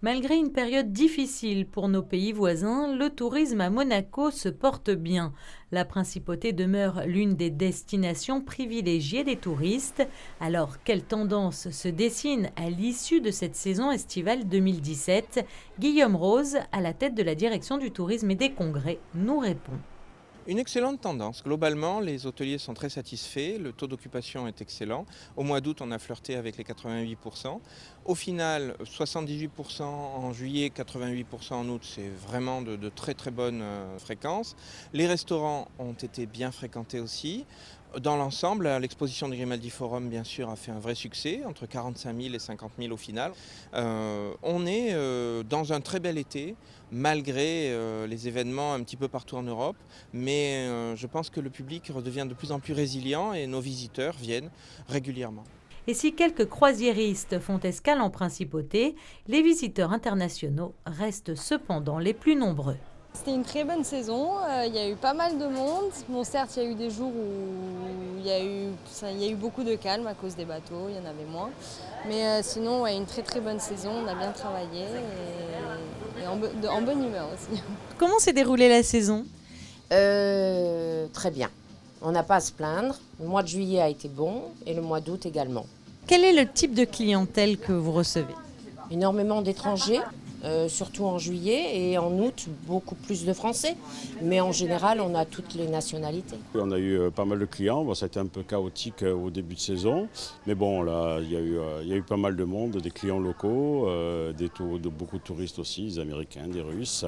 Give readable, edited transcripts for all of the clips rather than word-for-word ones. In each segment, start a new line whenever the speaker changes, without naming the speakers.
Malgré une période difficile pour nos pays voisins, le tourisme à Monaco se porte bien. La principauté demeure l'une des destinations privilégiées des touristes. Alors, quelle tendance se dessine à l'issue de cette saison estivale 2017 ? Guillaume Rose, à la tête de la direction du tourisme et des congrès, nous répond.
Une excellente tendance. Globalement, les hôteliers sont très satisfaits, le taux d'occupation est excellent. Au mois d'août, on a flirté avec les 88%. Au final, 78% en juillet, 88% en août, c'est vraiment de très très bonnes fréquences. Les restaurants ont été bien fréquentés aussi. Dans l'ensemble, l'exposition du Grimaldi Forum, bien sûr, a fait un vrai succès, entre 45 000 et 50 000 au final. On est dans un très bel été, malgré les événements un petit peu partout en Europe, mais je pense que le public redevient de plus en plus résilient et nos visiteurs viennent régulièrement.
Et si quelques croisiéristes font escale en principauté, les visiteurs internationaux restent cependant les plus nombreux.
C'était une très bonne saison, il y a eu pas mal de monde. Bon, certes, il y a eu des jours où il y a eu beaucoup de calme à cause des bateaux, il y en avait moins. Mais sinon, ouais, une très très bonne saison, on a bien travaillé et en bonne humeur aussi.
Comment s'est déroulée la saison ?
Très bien. On n'a pas à se plaindre. Le mois de juillet a été bon et le mois d'août également.
Quel est le type de clientèle que vous recevez ?
Énormément d'étrangers, surtout en juillet, et en août, beaucoup plus de Français. Mais en général, on a toutes les nationalités.
On a eu pas mal de clients. Bon, ça a été un peu chaotique au début de saison. Mais bon, là, il y a eu pas mal de monde, des clients locaux, beaucoup de touristes aussi, des Américains, des Russes.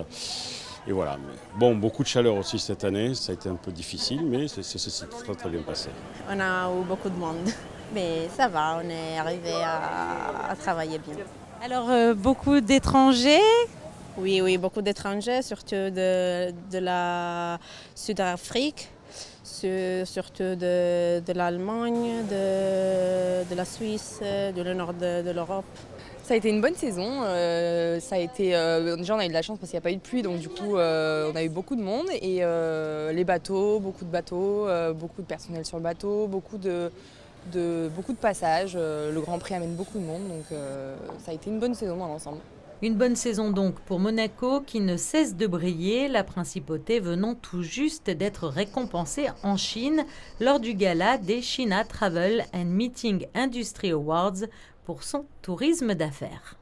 Et voilà. Mais bon, beaucoup de chaleur aussi cette année. Ça a été un peu difficile, mais c'est très très bien passé.
On a eu beaucoup de monde, mais ça va, on est arrivé à travailler bien.
Alors, beaucoup d'étrangers ?
Oui, beaucoup d'étrangers, surtout de la Sud-Afrique, surtout de l'Allemagne, de la Suisse, du nord de l'Europe.
Ça a été une bonne saison. Déjà, on a eu de la chance parce qu'il n'y a pas eu de pluie, donc du coup, on a eu beaucoup de monde. Et les bateaux, beaucoup de personnel sur le bateau, beaucoup de passages. Le Grand Prix amène beaucoup de monde, donc ça a été une bonne saison dans l'ensemble.
Une bonne saison donc pour Monaco qui ne cesse de briller, la principauté venant tout juste d'être récompensée en Chine lors du gala des China Travel and Meeting Industry Awards pour son tourisme d'affaires.